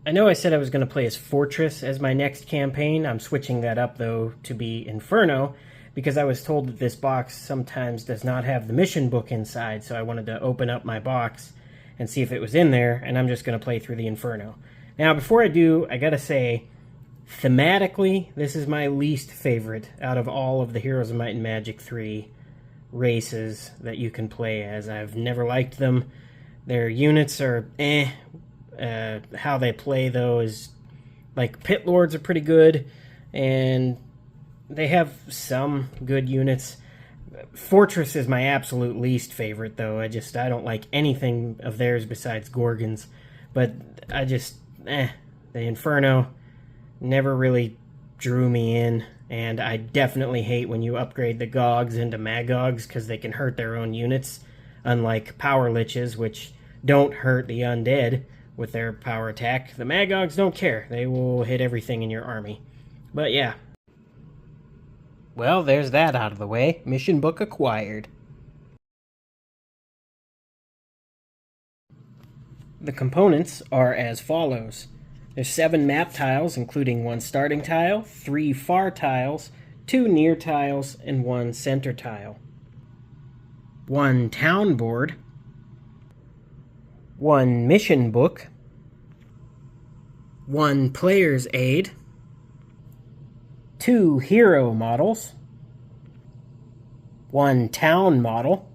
I know I said I was going to play as Fortress as my next campaign. I'm switching that up, though, to be Inferno, because I was told that this box sometimes does not have the mission book inside, so I wanted to open up my box and see if it was in there, and I'm just going to play through the Inferno. Now, before I do, I gotta say, thematically, this is my least favorite out of all of the Heroes of Might and Magic 3 races that you can play as. I've never liked them. Their units are eh. How they play, though, is like Pit Lords are pretty good, and they have some good units. Fortress is my absolute least favorite, though. I don't like anything of theirs besides Gorgons. But the Inferno never really drew me in, and I definitely hate when you upgrade the Gogs into Magogs because they can hurt their own units, unlike Power Liches, which don't hurt the undead with their power attack. The Magogs don't care. They will hit everything in your army. But yeah. Well, there's that out of the way. Mission book acquired. The components are as follows. There's 7 map tiles, including 1 starting tile, 3 far tiles, 2 near tiles, and 1 center tile. 1 town board, 1 mission book, 1 player's aid, 2 hero models, 1 town model,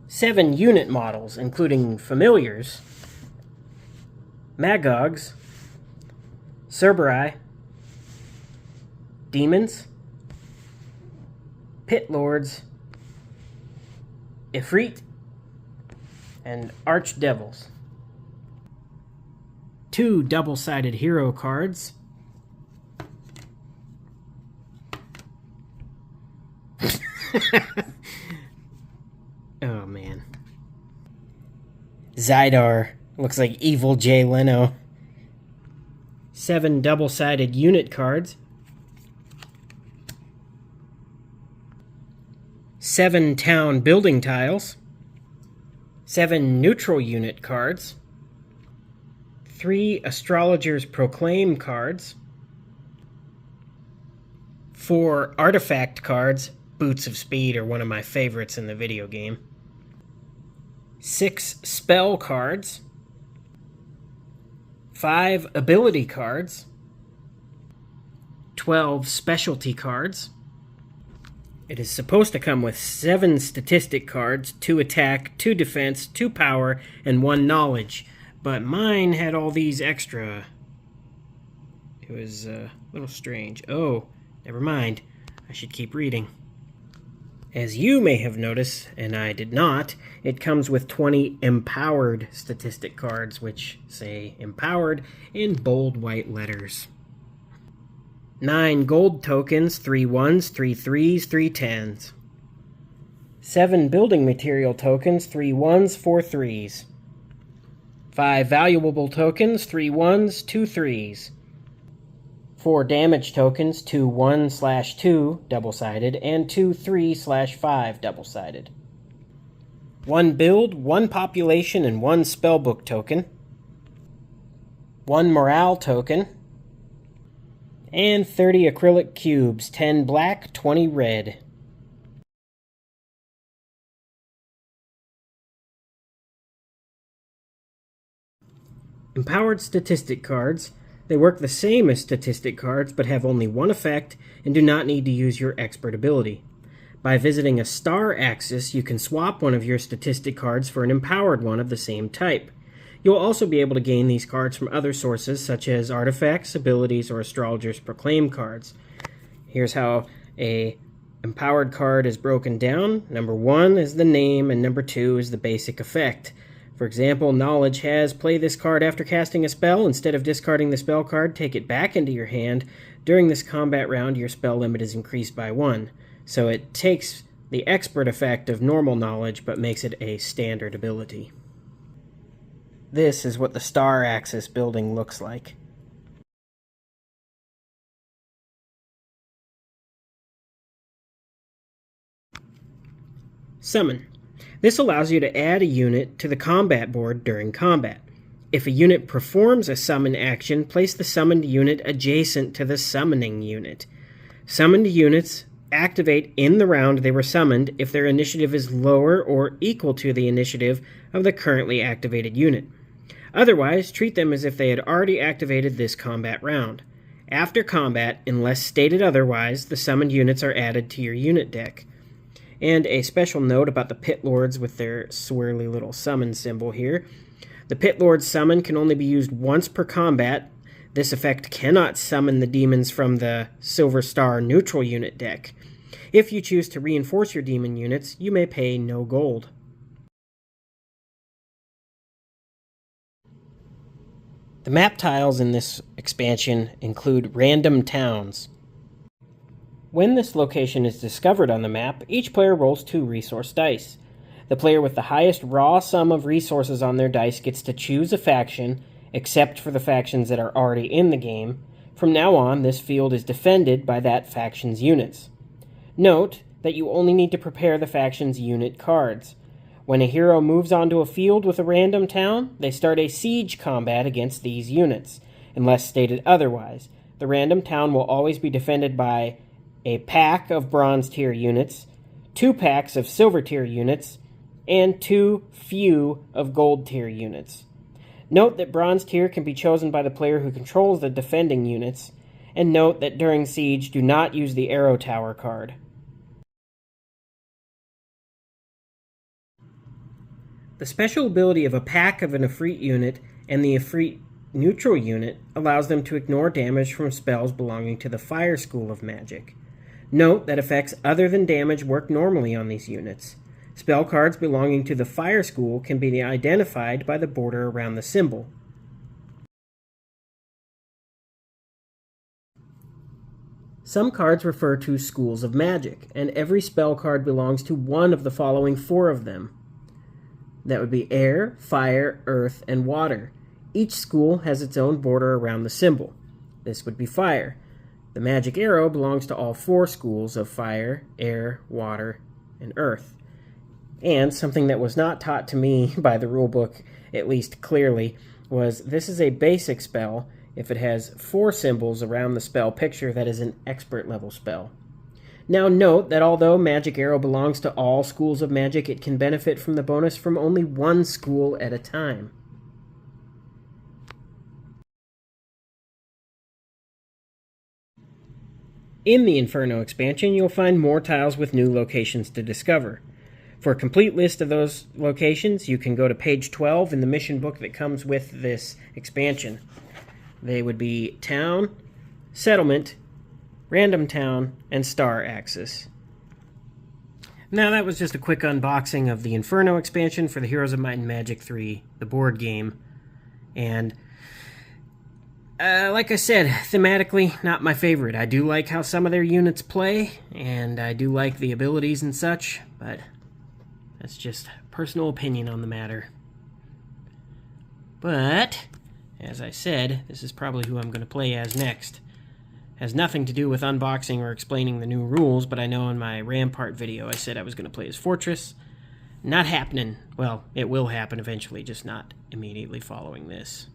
7 unit models, including familiars, Magogs, Cerberi, demons, Pit Lords, Efreet, and Archdevils. 2 double-sided hero cards. Oh, man. Zydar looks like evil Jay Leno. 7 double-sided unit cards. 7 town building tiles. 7 neutral unit cards. 3 Astrologer's Proclaim cards. 4 artifact cards. Boots of Speed are one of my favorites in the video game. 6 spell cards. 5 ability cards. 12 specialty cards. It is supposed to come with 7 statistic cards, 2 attack, 2 defense, 2 power, and 1 knowledge. But mine had all these extra. It was a little strange. Oh, never mind. I should keep reading. As you may have noticed, and I did not, it comes with 20 empowered statistic cards, which say empowered in bold white letters. 9 gold tokens, 3 1s, 3 3s, 3 10s. 7 building material tokens, 3 1s, 4 3s. 5 valuable tokens, 3 1s, 2 3s. 4 damage tokens, 2 1/2 double-sided, and 2 3/5 double-sided. 1 build, 1 population, and 1 spellbook token. 1 morale token. And 30 acrylic cubes, 10 black, 20 red. Empowered statistic cards. They work the same as statistic cards, but have only 1 effect and do not need to use your expert ability. By visiting a star axis, you can swap one of your statistic cards for an empowered one of the same type. You'll also be able to gain these cards from other sources, such as artifacts, abilities, or Astrologer's Proclaim cards. Here's how a empowered card is broken down. Number 1 is the name, and number 2 is the basic effect. For example, Knowledge has play this card after casting a spell. Instead of discarding the spell card, take it back into your hand. During this combat round, your spell limit is increased by 1. So it takes the expert effect of normal Knowledge, but makes it a standard ability. This is what the star axis building looks like. Summon. This allows you to add a unit to the combat board during combat. If a unit performs a summon action, place the summoned unit adjacent to the summoning unit. Summoned units activate in the round they were summoned if their initiative is lower or equal to the initiative of the currently activated unit. Otherwise, treat them as if they had already activated this combat round. After combat, unless stated otherwise, the summoned units are added to your unit deck. And a special note about the Pit Lords with their swirly little summon symbol here. The Pit Lord's summon can only be used once per combat. This effect cannot summon the demons from the Silver Star neutral unit deck. If you choose to reinforce your demon units, you may pay no gold. The map tiles in this expansion include random towns. When this location is discovered on the map, each player rolls 2 resource dice. The player with the highest raw sum of resources on their dice gets to choose a faction, except for the factions that are already in the game. From now on, this field is defended by that faction's units. Note that you only need to prepare the faction's unit cards. When a hero moves onto a field with a random town, they start a siege combat against these units, unless stated otherwise. The random town will always be defended by a pack of bronze tier units, 2 packs of silver tier units, and 2 few of gold tier units. Note that bronze tier can be chosen by the player who controls the defending units, and note that during siege, do not use the arrow tower card. The special ability of a pack of an Efreet unit and the Efreet neutral unit allows them to ignore damage from spells belonging to the Fire School of Magic. Note that effects other than damage work normally on these units. Spell cards belonging to the Fire School can be identified by the border around the symbol. Some cards refer to schools of magic, and every spell card belongs to one of the following 4 of them. That would be air, fire, earth, and water. Each school has its own border around the symbol. This would be fire. The magic arrow belongs to all 4 schools of fire, air, water, and earth. And something that was not taught to me by the rulebook, at least clearly, was this is a basic spell. If it has 4 symbols around the spell picture, that is an expert level spell. Now note that although Magic Arrow belongs to all schools of magic, it can benefit from the bonus from only 1 school at a time. In the Inferno expansion, you'll find more tiles with new locations to discover. For a complete list of those locations, you can go to page 12 in the mission book that comes with this expansion. They would be Town, Settlement, Random Town, and Star Axis. Now that was just a quick unboxing of the Inferno expansion for the Heroes of Might and Magic 3, the board game. And like I said, thematically, not my favorite. I do like how some of their units play, and I do like the abilities and such, but that's just personal opinion on the matter. But, as I said, this is probably who I'm going to play as next. Has nothing to do with unboxing or explaining the new rules, but I know in my Rampart video I said I was going to play as Fortress. Not happening. Well, it will happen eventually, just not immediately following this.